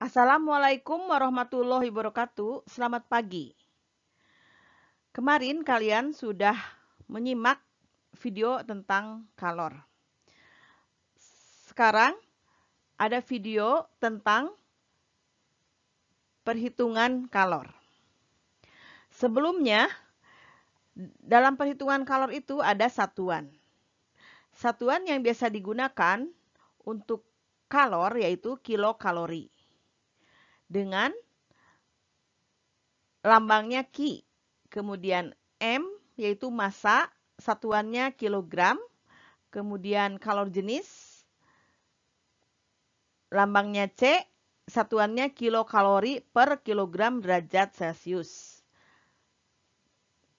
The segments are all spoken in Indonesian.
Assalamualaikum warahmatullahi wabarakatuh. Selamat pagi. Kemarin kalian sudah menyimak video tentang kalor. Sekarang ada video tentang perhitungan kalor. Sebelumnya, dalam perhitungan kalor itu ada satuan. Satuan yang biasa digunakan untuk kalor yaitu kilokalori. Dengan lambangnya Ki. Kemudian M yaitu massa, satuannya kilogram. Kemudian kalor jenis, lambangnya C, satuannya kilokalori per kilogram derajat Celcius.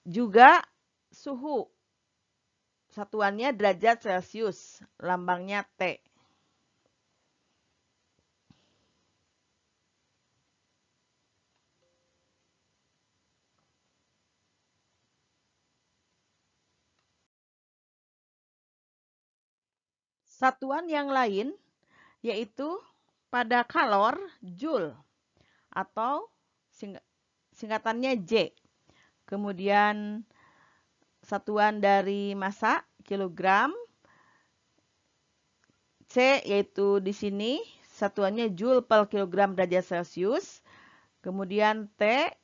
Juga suhu, satuannya derajat Celcius, lambangnya T. Satuan yang lain yaitu pada kalor Joule atau singkatannya J. Kemudian satuan dari massa kilogram, C yaitu di sini satuannya Joule per kilogram derajat Celcius. Kemudian T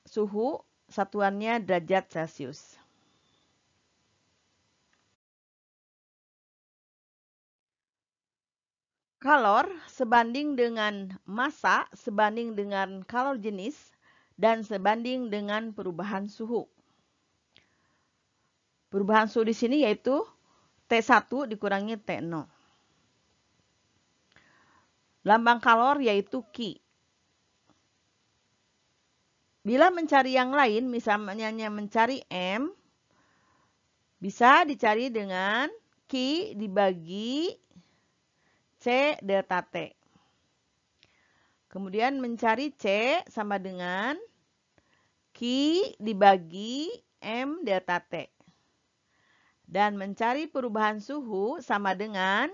suhu, satuannya derajat Celcius. Kalor sebanding dengan massa sebanding dengan kalor jenis dan sebanding dengan perubahan suhu. Perubahan suhu di sini yaitu T1 dikurangi T0. Lambang kalor yaitu Ki. Bila mencari yang lain, misalnya mencari M, bisa dicari dengan Ki dibagi C delta T. Kemudian mencari C sama dengan Ki dibagi M delta T. Dan mencari perubahan suhu sama dengan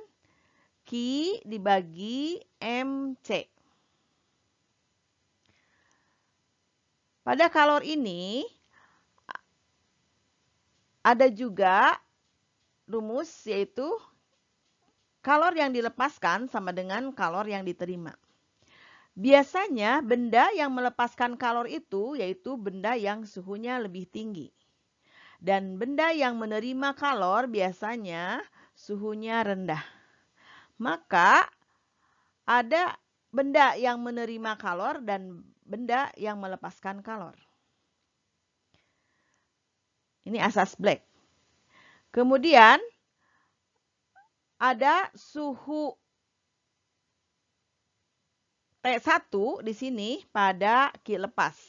Ki dibagi MC. Pada kalor ini ada juga rumus yaitu kalor yang dilepaskan sama dengan kalor yang diterima. Biasanya benda yang melepaskan kalor itu yaitu benda yang suhunya lebih tinggi. Dan benda yang menerima kalor biasanya suhunya rendah. Maka ada benda yang menerima kalor dan benda yang melepaskan kalor. Ini asas Black. Kemudian ada suhu T1 di sini pada Ki lepas.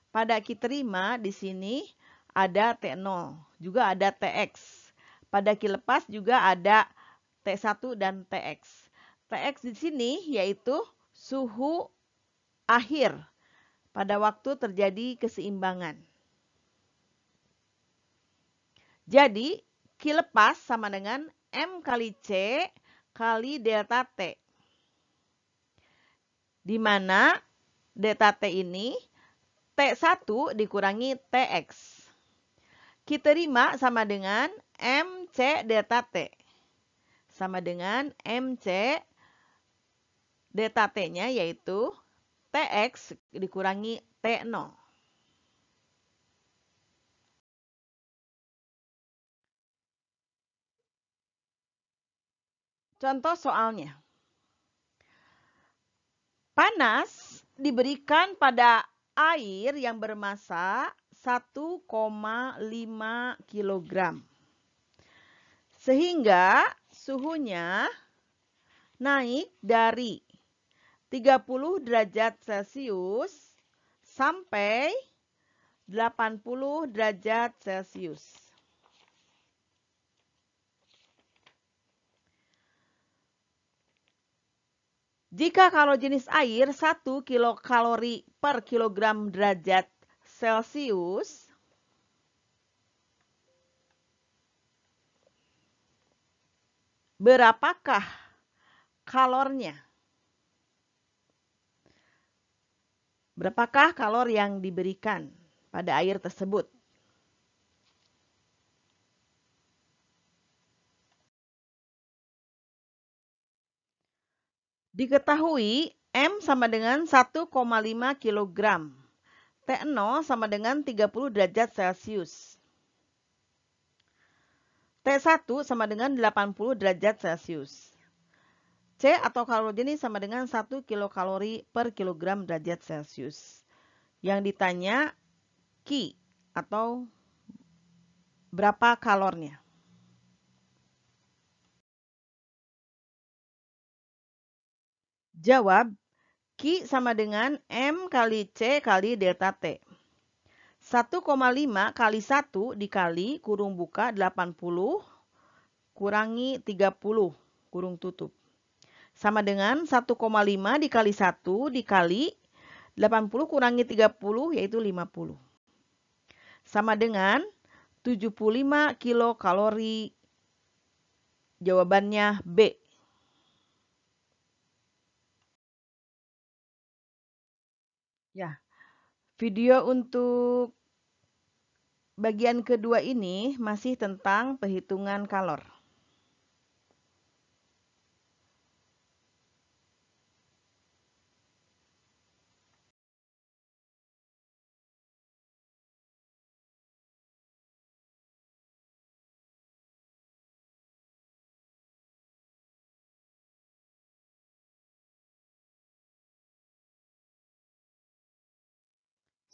Pada Ki terima di sini ada T0, juga ada Tx. Pada Ki lepas juga ada T1 dan Tx. Tx di sini yaitu suhu akhir pada waktu terjadi keseimbangan. Jadi, Ki lepas sama dengan M kali C kali delta T. Di mana delta T ini T1 dikurangi Tx. Kita terima sama dengan MC delta T. Sama dengan MC delta T-nya yaitu Tx dikurangi T0. Contoh soalnya. Panas diberikan pada air yang bermassa 1,5 kg. Sehingga suhunya naik dari 30 derajat Celcius sampai 80 derajat Celcius. Jika kalor jenis air 1 kilokalori per kilogram derajat Celcius, berapakah kalornya? Berapakah kalori yang diberikan pada air tersebut? Diketahui M sama dengan 1,5 kg. T0 sama dengan 30 derajat Celcius. T1 sama dengan 80 derajat Celcius. C atau kalori jenis sama dengan 1 kilokalori per kilogram derajat Celcius. Yang ditanya Ki atau berapa kalornya. Jawab, Ki sama dengan M kali C kali delta T. 1,5 kali 1 dikali kurung buka 80 kurangi 30 kurung tutup. Sama dengan 1,5 dikali 1 dikali 80 kurangi 30 yaitu 50. Sama dengan 75 kilokalori. Jawabannya B. Ya, video untuk bagian kedua ini masih tentang perhitungan kalor.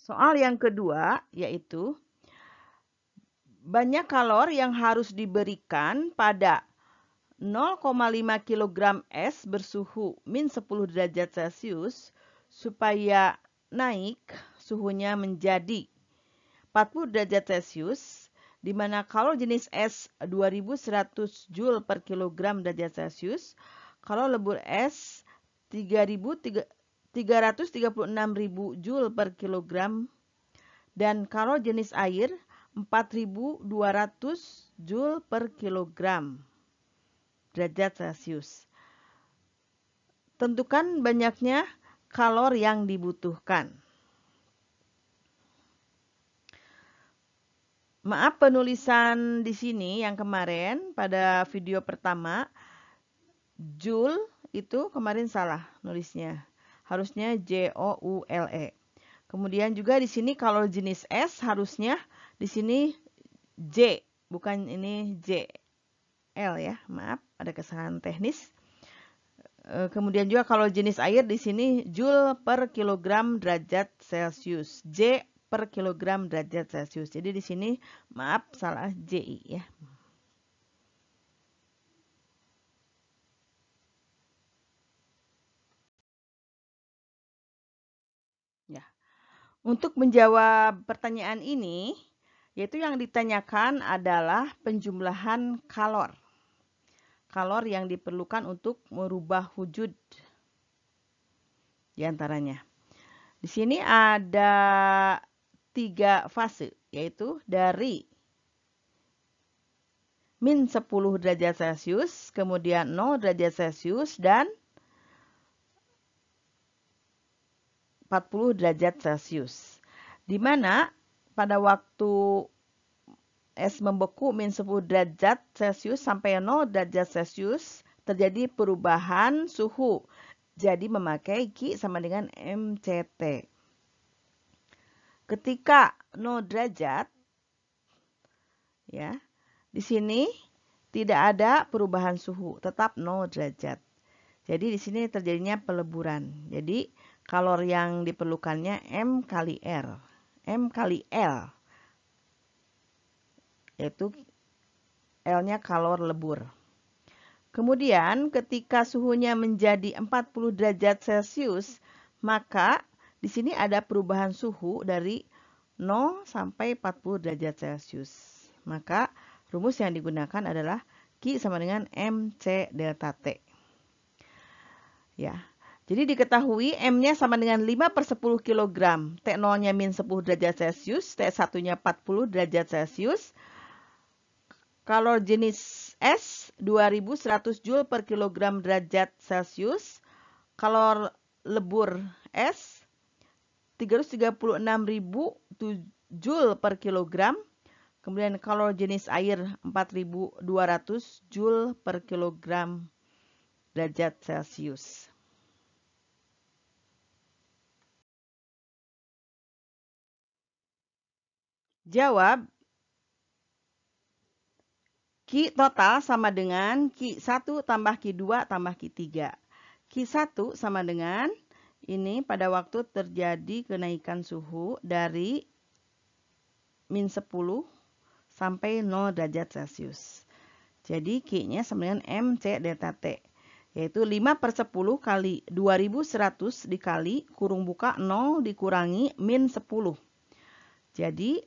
Soal yang kedua yaitu banyak kalor yang harus diberikan pada 0,5 kg es bersuhu min 10 derajat Celcius supaya naik suhunya menjadi 40 derajat Celcius, di mana kalor jenis es 2100 Joule per kilogram derajat Celcius, kalor lebur es 336.000 Joule per kilogram, dan kalor jenis air 4.200 Joule per kilogram derajat Celcius. Tentukan banyaknya kalor yang dibutuhkan. Maaf penulisan di sini yang kemarin pada video pertama, Joule itu kemarin salah nulisnya. Harusnya Joule. Kemudian juga di sini kalau jenis S harusnya di sini J, bukan ini JL ya. Maaf, ada kesalahan teknis. Kemudian juga kalau jenis air di sini Joule per kilogram derajat Celcius. J per kilogram derajat Celcius. Jadi di sini maaf salah JI ya. Ya. Untuk menjawab pertanyaan ini, yaitu yang ditanyakan adalah penjumlahan kalor. Kalor yang diperlukan untuk merubah wujud di antaranya. Di sini ada 3 fase, yaitu dari min 10 derajat Celcius, kemudian 0 derajat Celcius, dan 40 derajat Celcius. Di mana pada waktu es membeku min 10 derajat Celcius sampai 0 derajat Celcius terjadi perubahan suhu. Jadi memakai Q sama dengan MCT. Ketika 0 derajat, ya, di sini tidak ada perubahan suhu, tetap 0 derajat. Jadi di sini terjadinya peleburan. Jadi kalor yang diperlukannya M kali R. M kali L. Yaitu L-nya kalor lebur. Kemudian ketika suhunya menjadi 40 derajat Celcius, maka di sini ada perubahan suhu dari 0 sampai 40 derajat Celcius. Maka rumus yang digunakan adalah Q sama dengan MC delta T. Ya. Jadi diketahui M-nya sama dengan 5 per 10 kg. T0-nya min 10 derajat Celcius, T1-nya 40 derajat Celcius. Kalor jenis S 2100 Joule per kilogram derajat Celcius. Kalor lebur S 336.000 Joule per kilogram. Kemudian kalor jenis air 4.200 Joule per kilogram derajat Celcius. Jawab, Q total sama dengan Q1 tambah Q2 tambah Q3. Q1 sama dengan, ini pada waktu terjadi kenaikan suhu dari min 10 sampai 0 derajat Celcius. Jadi Q-nya sama dengan MC delta T. Yaitu 5/10 kali 2100 dikali kurung buka 0 dikurangi min 10. Jadi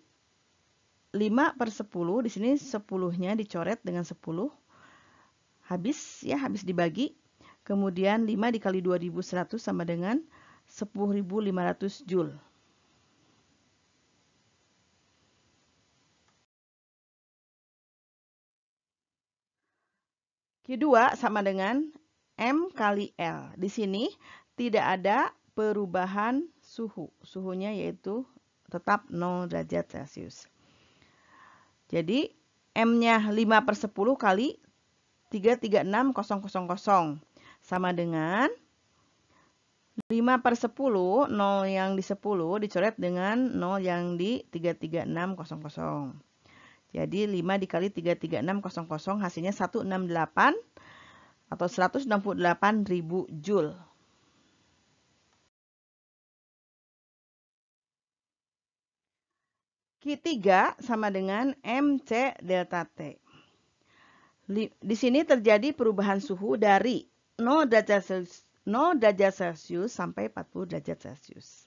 5/10 di sini 10-nya dicoret dengan 10. Habis dibagi. Kemudian 5 dikali 2100 sama dengan 10.500 Joule. Q2 sama dengan M kali L. Di sini tidak ada perubahan suhu. Suhunya yaitu tetap 0 derajat Celcius. Jadi M-nya 5/10 kali 336.000 sama dengan 5/10, 0 yang di 10 dicoret dengan 0 yang di 336.000. Jadi 5 dikali 336.000 hasilnya 168 atau 168.000 Joule. Q3 sama dengan MC delta T. Di sini terjadi perubahan suhu dari 0 derajat Celcius sampai 40 derajat Celcius.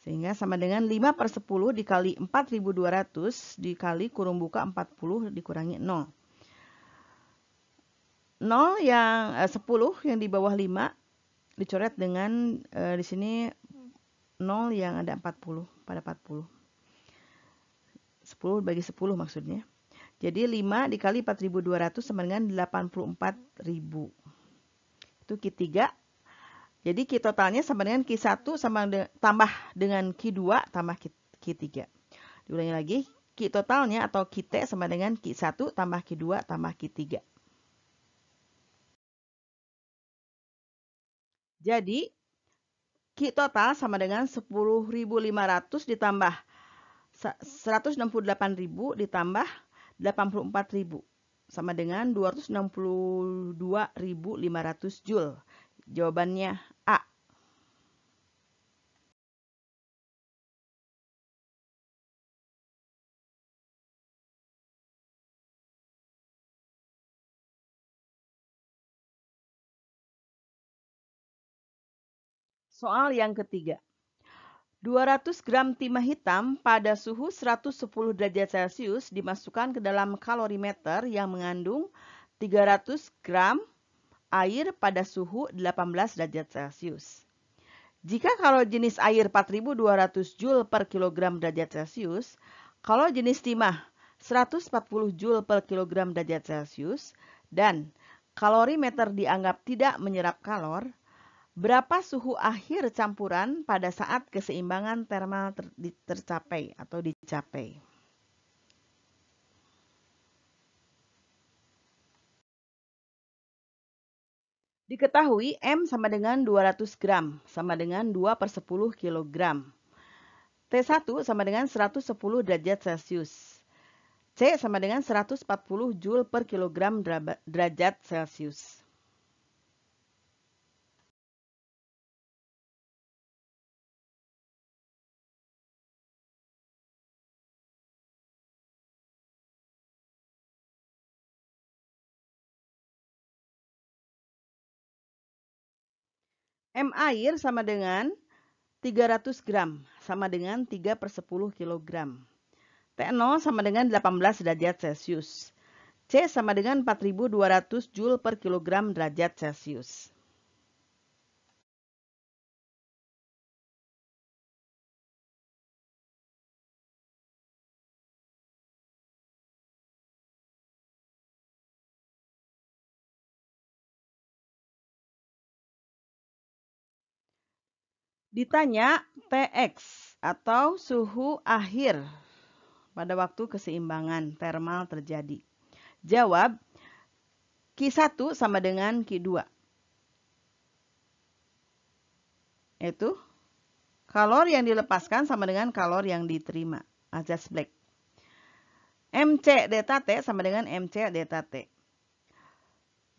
Sehingga sama dengan 5/10 dikali 4.200 dikali kurung buka 40 dikurangi 0. 0 yang 10 yang di bawah 5 dicoret dengan di sini 0 yang ada 40 pada 40. 10 bagi 10 maksudnya. Jadi 5 dikali 4.200 sama dengan 84.000. Itu Q3. Jadi Q totalnya sama dengan Q1 tambah dengan Q2 tambah Q3. Diulangi lagi, Q totalnya atau QT sama dengan Q1 tambah Q2 tambah Q3. Jadi Q total sama dengan 10.500 ditambah 168.000 ditambah 84.000 sama dengan 262.500 Joule. Jawabannya A. Soal yang ketiga. 200 gram timah hitam pada suhu 110 derajat Celcius dimasukkan ke dalam kalorimeter yang mengandung 300 gram air pada suhu 18 derajat Celcius. Jika kalor jenis air 4.200 Joule per kilogram derajat Celcius, kalor jenis timah 140 Joule per kilogram derajat Celcius, dan kalorimeter dianggap tidak menyerap kalor, berapa suhu akhir campuran pada saat keseimbangan termal tercapai atau dicapai? Diketahui M sama dengan 200 gram, sama dengan 2/10 kilogram. T1 sama dengan 110 derajat Celcius. C sama dengan 140 Joule per kilogram derajat Celcius. M air sama dengan 300 gram, sama dengan 3/10 kilogram. T0 sama dengan 18 derajat Celcius. C sama dengan 4.200 Joule per kilogram derajat Celcius. Ditanya Tx atau suhu akhir pada waktu keseimbangan termal terjadi. Jawab, Q1 sama dengan Q2. Yaitu kalor yang dilepaskan sama dengan kalor yang diterima. Azas Black. MC delta T sama dengan MC delta T.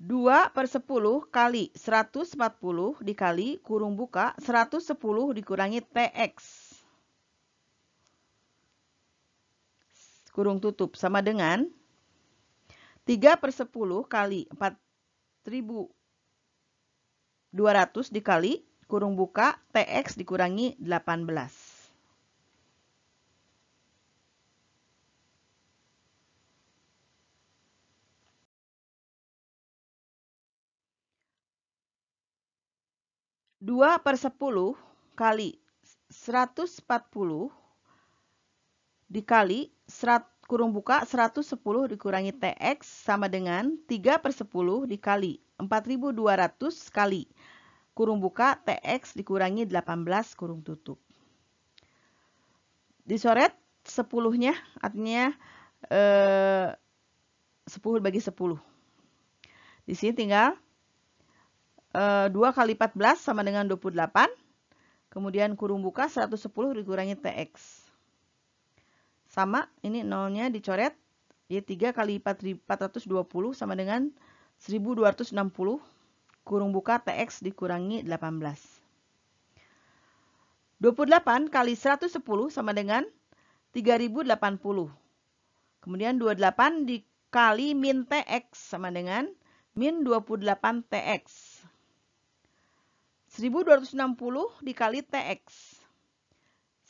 2/10 kali 140 dikali kurung buka 110 dikurangi Tx. Kurung tutup sama dengan 3/10 kali 4200 dikali kurung buka Tx dikurangi 18. Dua per 10 kali 140 dikali kurung buka 110 dikurangi Tx sama dengan 3/10 dikali 4200 kali kurung buka Tx dikurangi 18 kurung tutup. Dicoret 10-nya, artinya 10 bagi 10. Di sini tinggal 2 kali 14 sama dengan 28. Kemudian kurung buka 110 dikurangi Tx. Sama, ini nolnya dicoret. Ya 3 kali 420 sama dengan 1260. Kurung buka Tx dikurangi 18. 28 kali 110 sama dengan 3080. Kemudian 28 dikali min Tx sama dengan min 28 Tx. 1260 dikali Tx.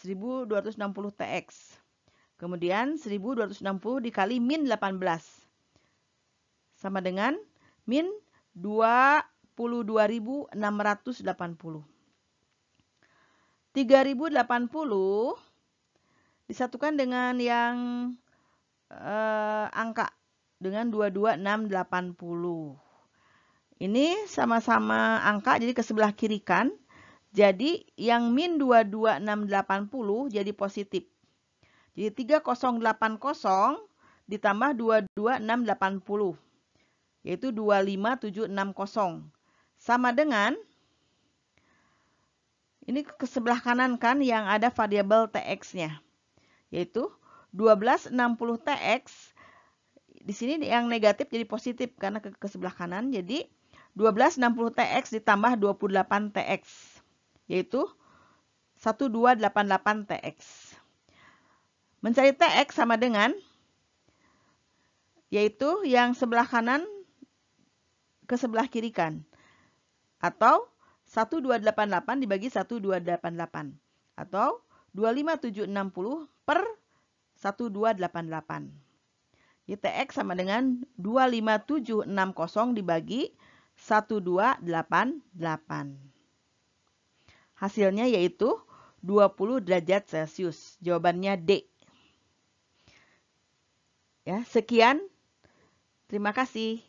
1260 Tx. Kemudian 1260 dikali min 18. Sama dengan min 22.680. 3080 disatukan dengan yang angka dengan 22680. Ini sama-sama angka, jadi ke sebelah kiri kan. Jadi yang min 22680 jadi positif. Jadi 3080 ditambah 22680. Yaitu 25760. Sama dengan, ini ke sebelah kanan kan yang ada variabel Tx-nya. Yaitu 1260 Tx. Di sini yang negatif jadi positif karena ke sebelah kanan. Jadi 1260 Tx ditambah 28 Tx, yaitu 1288 Tx. Mencari Tx sama dengan, yaitu yang sebelah kanan ke sebelah kiri kan. Atau 1288 dibagi 1288. Atau 25760 per 1288. Tx sama dengan 25760 dibagi 1288. Hasilnya yaitu 20 derajat Celcius. Jawabannya D. Ya, sekian. Terima kasih.